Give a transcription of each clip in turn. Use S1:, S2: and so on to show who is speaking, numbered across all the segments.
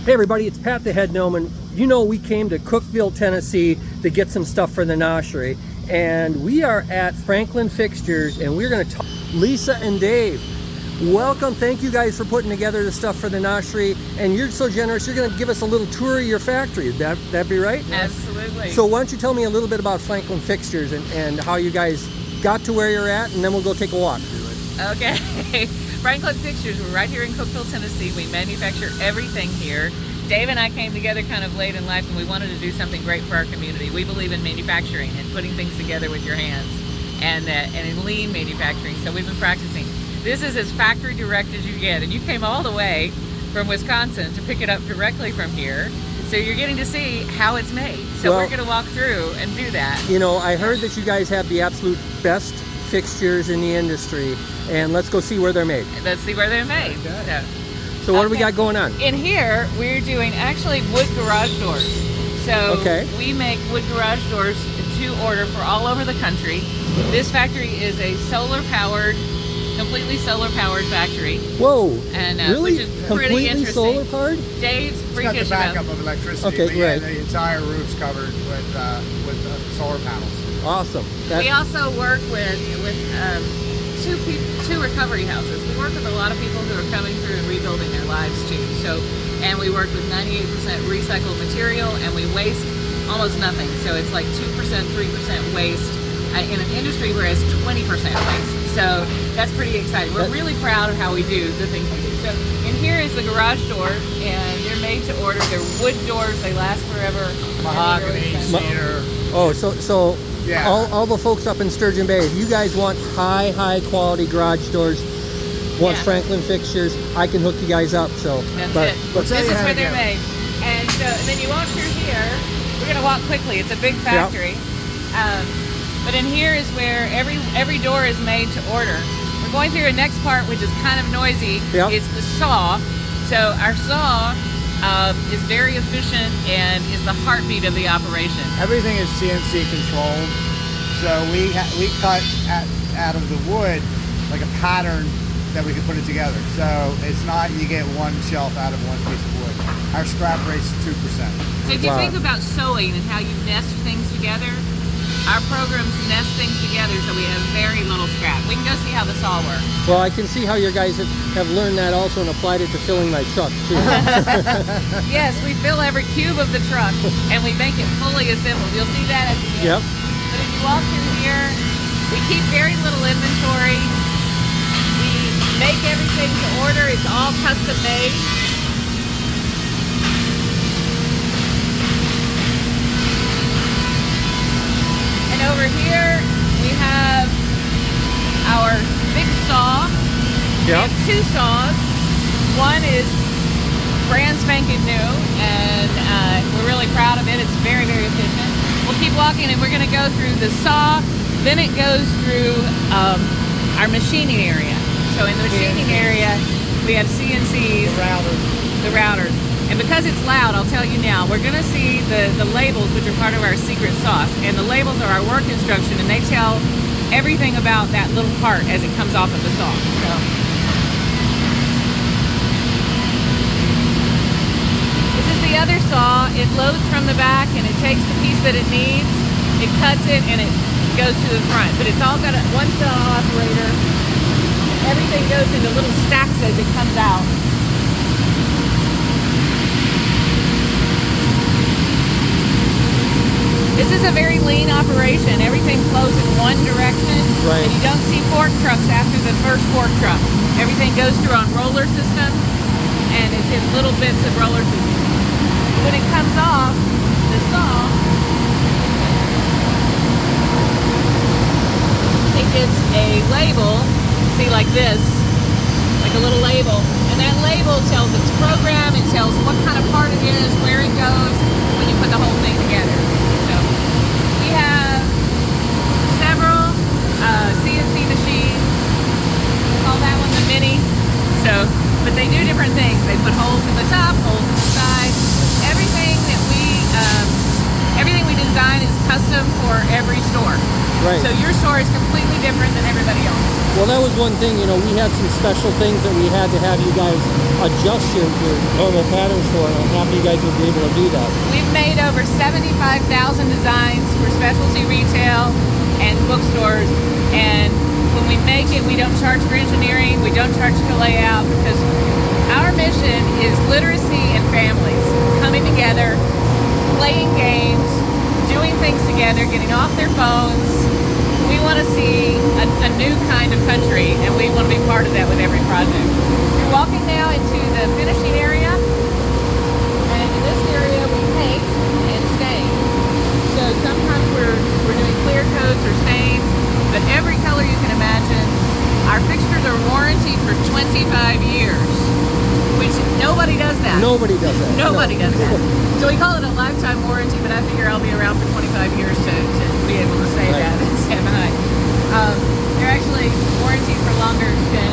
S1: Hey everybody, it's Pat the Head Gnome, and you know we came to Cookeville, Tennessee to get some stuff for the Gnoshery, and we are at Franklin Fixtures, and we're going to talk Lisa and Dave. Welcome, thank you guys for putting together the stuff for the Gnoshery, and you're so generous, you're going to give us a little tour of your factory. Would that be right?
S2: Absolutely.
S1: So why don't you tell me a little bit about Franklin Fixtures and how you guys got to where you're at, and then we'll go take a walk through it.
S2: Okay. Franklin Fixtures, we're right here in Cookeville, Tennessee. We manufacture everything here. Dave and I came together kind of late in life, and we wanted to do something great for our community. We believe in manufacturing and putting things together with your hands, and in lean manufacturing, so we've been practicing. This is as factory direct as you get, and you came all the way from Wisconsin to pick it up directly from here, so you're getting to see how it's made. So we're going to walk through and do that.
S1: You know, I heard that you guys have the absolute best fixtures in the industry, and let's go see where they're made.
S2: Let's see where they're made.
S1: Okay. So what do we got going on?
S2: In here, we're doing actually wood garage doors. So we make wood garage doors to order for all over the country. This factory is a solar-powered, completely solar-powered factory.
S1: Whoa!
S2: And
S1: really?
S2: Which is pretty
S1: completely
S2: interesting.
S1: solar-powered?
S2: Dave's freakish
S3: It's got the backup of electricity.
S1: Okay,
S3: but yeah,
S1: right.
S3: the entire roof's covered with solar panels.
S1: Awesome.
S2: We also work with two recovery houses. We work with a lot of people who are coming through and rebuilding their lives too. And we work with 98% recycled material, and we waste almost nothing. So it's like 2%, 3% waste in an industry where it's 20% waste. So that's pretty exciting. We're really proud of how we do the things we do. So in here is the garage door, and they're made to order. They're wood doors. They last forever.
S3: Mahogany, cedar.
S1: Oh, so
S3: yeah.
S1: all the folks up in Sturgeon Bay, if you guys want high quality garage doors, want Franklin Fixtures, I can hook you guys up. So
S2: that's it. This is where they're made. And then you walk through here. We're gonna walk quickly. It's a big factory. Yep. But in here is where every door is made to order. We're going through a next part, which is kind of noisy.
S1: Yep.
S2: It's the saw. So our saw is very efficient and is the heartbeat of the operation.
S3: Everything is CNC controlled, so we cut out of the wood like a pattern that we can put it together. So it's not you get one shelf out of one piece of wood. Our scrap rate's 2%.
S2: So if you think about sewing and how you nest things together, our programs nest things together so we have very little scrap. We can go see how the saw works.
S1: Well, I can see how your guys have learned that also and applied it to filling my truck too.
S2: Yes, we fill every cube of the truck and we make it fully assembled. You'll see that at the end.
S1: Yep.
S2: But if you walk through here, we keep very little inventory. We make everything to order. It's all custom made. Over here we have our big saw.
S1: Yep.
S2: We have two saws. One is brand spanking new, and we're really proud of it. It's very efficient. We'll keep walking, and we're going to go through the saw. Then it goes through our machining area. So in the machining area, we have CNCs, the routers. And because it's loud, I'll tell you now, we're going to see the labels, which are part of our secret sauce. And the labels are our work instruction, and they tell everything about that little part as it comes off of the saw. So. This is the other saw. It loads from the back, and it takes the piece that it needs, it cuts it, and it goes to the front. But it's all got a one saw operator. Everything goes into little stacks as it comes out. This is a very lean operation. Everything flows in one direction.
S1: Right.
S2: And you don't see fork trucks after the first fork truck. Everything goes through on roller systems, and it's in little bits of roller systems. When it comes off the saw, it gets a label, see, like this, like a little label. And that label tells its program, it tells what kind of part it is, where it goes, when you put the whole thing together. We have several CNC machines. We call that one the Mini. But they do different things. They put holes in the top, holes in the side. Everything we design is custom for every store.
S1: Right.
S2: So your store is completely different than everybody else.
S1: Well, that was one thing, you know, we had some special things that we had to have you guys adjust your normal patterns for, and I'm happy you guys would be able to do that.
S2: We've made over 75,000 designs for specialty retail and bookstores, and when we make it, we don't charge for engineering, we don't charge for layout, because our mission is literacy and families coming together, playing games, doing things together, getting off their phones. We want to see a new kind of country, and we want to be part of that with every project. You're walking now into the finishing area, and in this area we paint and stain. So sometimes we're doing clear coats or stains, but every color you can imagine. Our fixtures are warranted for 25 years, which nobody does that.
S1: Nobody does that.
S2: Nobody does that. So we call it a lifetime warranty, but I figure I'll be around for 25 years to be able to say that and stand behind. They're actually warranted for longer than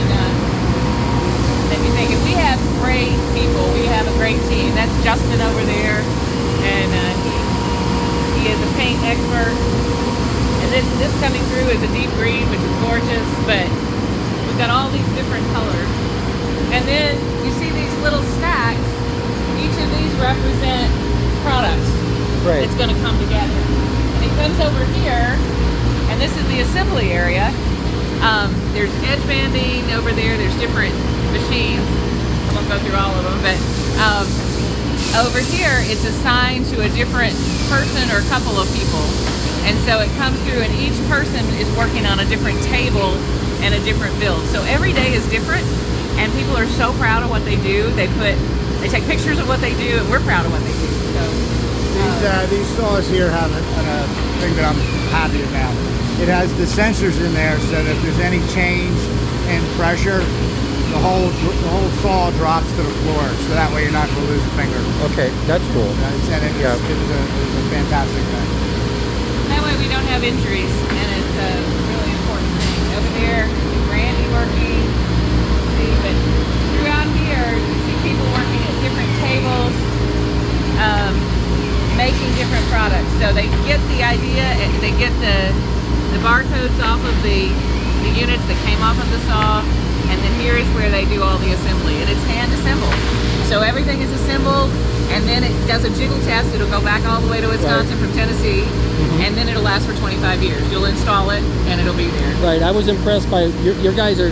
S2: you think. And we have great people. We have a great team. That's Justin over there, and he is a paint expert. And this coming through is a deep green, which is gorgeous, but we've got all these different colors. And then you see these little stacks. Each of these represent products.
S1: Right.
S2: It's going to come together. And it comes over here, and this is the assembly area. There's edge banding over there. There's different machines. I won't go through all of them, but over here it's assigned to a different person or couple of people. And so it comes through, and each person is working on a different table and a different build. So every day is different, and people are so proud of what they do. They take pictures of what they do, and we're proud of what they do. So
S3: these saws here have a thing that I'm happy about. It has the sensors in there, so that if there's any change in pressure, the whole saw drops to the floor. So that way you're not going to lose a finger.
S1: Okay, that's cool.
S3: And it was a fantastic thing.
S2: that way we don't have injuries, and it's a really important thing. Over there, Randy working. See, but throughout here, you see people working at different tables, making different products. So they get the idea, they get the barcodes off of the units that came off of the saw, and then here is where they do all the assembly, and it's hand assembled. So everything is assembled, and then it does a jiggle test. It'll go back all the way to Wisconsin from Tennessee, and then it'll last for 25 years. You'll install it, and it'll be there.
S1: Right. I was impressed by your guys are,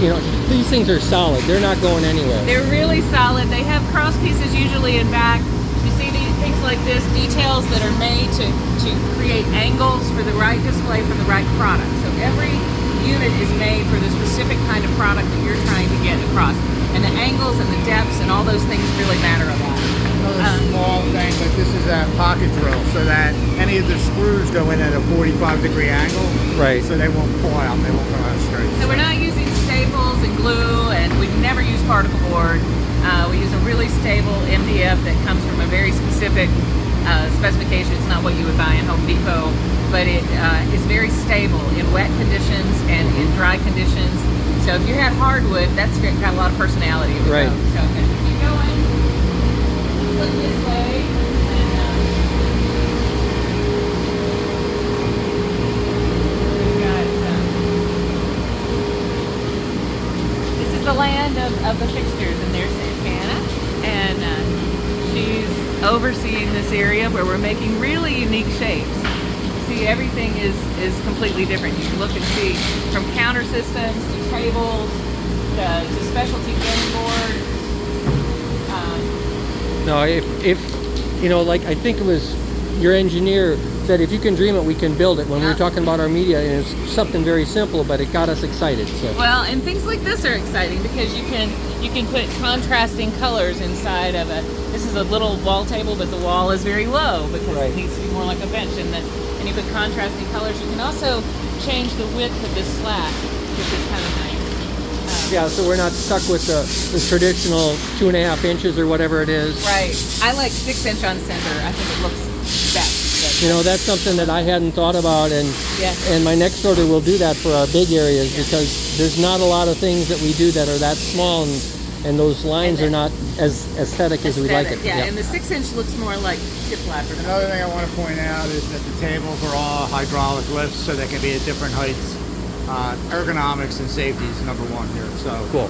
S1: you know, these things are solid. They're not going anywhere.
S2: They're really solid. They have cross pieces usually in back. You see these things like this, details that are made to create angles for the right display for the right product. So every unit is made for the specific kind of product that you're trying to get across. And the angles and the depths and all those things really matter a lot.
S3: Another small thing, but this is a pocket drill, so that any of the screws go in at a 45-degree angle.
S1: Right.
S3: So they won't pull out, they won't come out straight.
S2: So we're not using staples and glue, and we never use particle board. We use a really stable MDF that comes from a very specific specification. It's not what you would buy in Home Depot, but it is very stable in wet conditions and in dry conditions. So if you have hardwood, that's got a lot of personality.
S1: Right.
S2: So if you go in, look this way, and we've got, this is the land of the fixtures, and there's Santana, and she's overseeing this area where we're making really unique shapes. See, everything is completely different. You can look and see from counter systems to tables to specialty game boards.
S1: No, if you know, like I think it was your engineer said, if you can dream it, we can build it. When we were talking about our media, and it's something very simple, but it got us excited. So.
S2: Well, and things like this are exciting because you can put contrasting colors inside of it. This is a little wall table, but the wall is very low because it needs to be more like a bench. And you put contrasting colors. You can also change the width of this slack, which is kind of nice.
S1: Yeah, so we're not stuck with the traditional 2.5 inches or whatever it is.
S2: Right. I like 6 inch on center. I think it looks best.
S1: You know, that's something that I hadn't thought about, and my next order will do that for our big areas because there's not a lot of things that we do that are that small, and those lines are not as aesthetic as we like it.
S2: Yeah, and the 6 inch looks more like shiplap.
S3: Another thing I want to point out is that the tables are all hydraulic lifts, so they can be at different heights. ergonomics and safety is number one here. So
S1: Cool.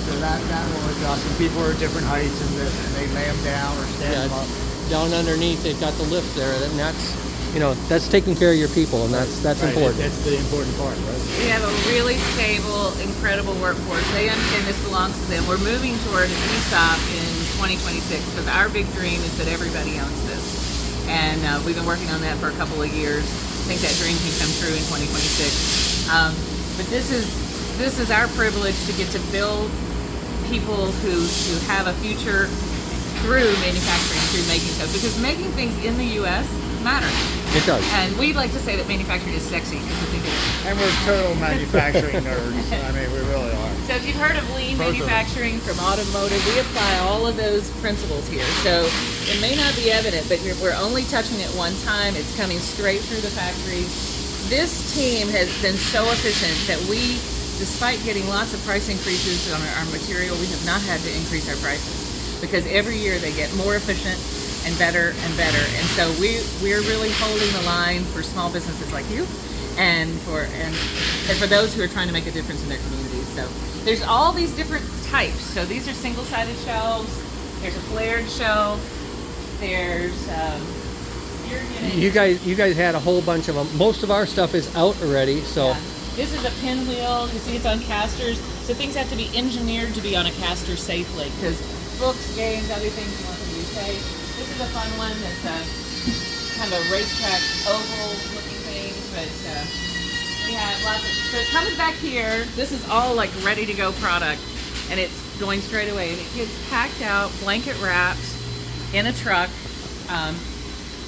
S3: so that will adjust. And people are at different heights, and they lay them down or stand
S1: Yeah,
S3: them up.
S1: down underneath, they've got the lift there, and that's, you know, that's taking care of your people, and that's
S3: Right,
S1: important.
S3: That's the important part, right?
S2: We have a really stable, incredible workforce. They understand this belongs to them. We're moving toward an ESOP in 2026 because our big dream is that everybody owns this. And we've been working on that for a couple of years. I think that dream can come true in 2026. But this is our privilege to get to build people who have a future through manufacturing, through making stuff. Because making things in the U.S. matters.
S1: It does.
S2: And we'd like to say that manufacturing is sexy because we think it is.
S3: And we're total manufacturing nerds. I mean, we really are.
S2: So if you've heard of lean manufacturing from automotive, we apply all of those principles here. So it may not be evident, but we're only touching it one time. It's coming straight through the factory. This team has been so efficient that we, despite getting lots of price increases on our material, we have not had to increase our prices because every year they get more efficient and better and better. And so we're really holding the line for small businesses like you and for those who are trying to make a difference in their communities. So there's all these different types. So these are single-sided shelves. There's a flared shelf. There's
S1: You guys had a whole bunch of them. Most of our stuff is out already, so.
S2: Yeah. This is a pinwheel. You see it's on casters. So things have to be engineered to be on a caster safely because books, games, other things you want them to be safe. This is a fun one that's kind of a racetrack oval looking thing, but we have lots of, so it comes back here. This is all like ready to go product and it's going straight away and it gets packed out, blanket wrapped in a truck,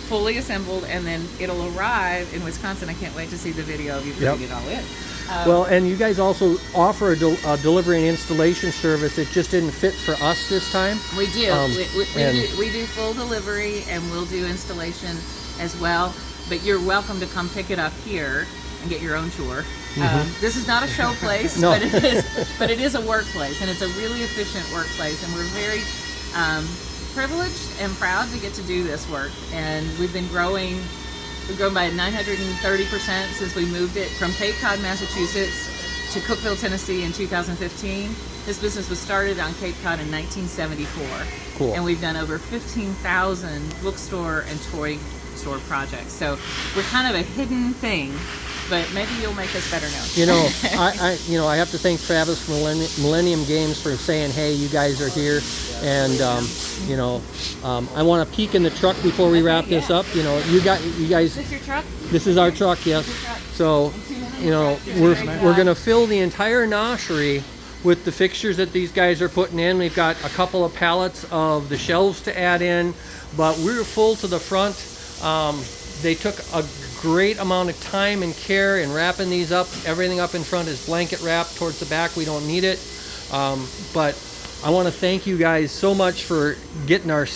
S2: fully assembled, and then it'll arrive in Wisconsin. I can't wait to see the video of you putting it all in.
S1: Well, and you guys also offer a delivery and installation service. It just didn't fit for us this time.
S2: We do. We do full delivery and we'll do installation as well. But you're welcome to come pick it up here and get your own tour. This is not a show place,
S1: No.
S2: but it is a workplace, and it's a really efficient workplace. And we're very privileged and proud to get to do this work. And we've been growing. We've grown by 930% since we moved it from Cape Cod, Massachusetts to Cookeville, Tennessee in 2015. This business was started on Cape Cod in 1974.
S1: Cool.
S2: And we've done over 15,000 bookstore and toy store projects. So we're kind of a hidden thing, but maybe you'll make us better known.
S1: You know, I have to thank Travis from Millennium Games for saying, hey, you guys are here. And, I want to peek in the truck before we wrap this up. You know, you guys.
S2: Is this your truck?
S1: This is our truck, yes. So, you know, we're going to fill the entire Gnoshery with the fixtures that these guys are putting in. We've got a couple of pallets of the shelves to add in, but we're full to the front. They took a great amount of time and care in wrapping these up. Everything up in front is blanket wrapped. Towards the back, we don't need it. But I want to thank you guys so much for getting our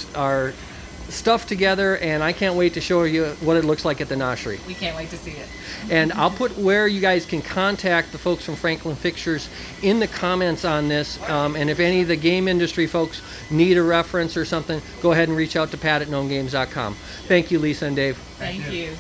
S1: stuff together, and I can't wait to show you what it looks like at the Gnoshery.
S2: We can't wait to see it.
S1: And I'll put where you guys can contact the folks from Franklin Fixtures in the comments on this. And if any of the game industry folks need a reference or something, go ahead and reach out to Pat at gnomegames.com. Thank you, Lisa and Dave.
S2: Thank you.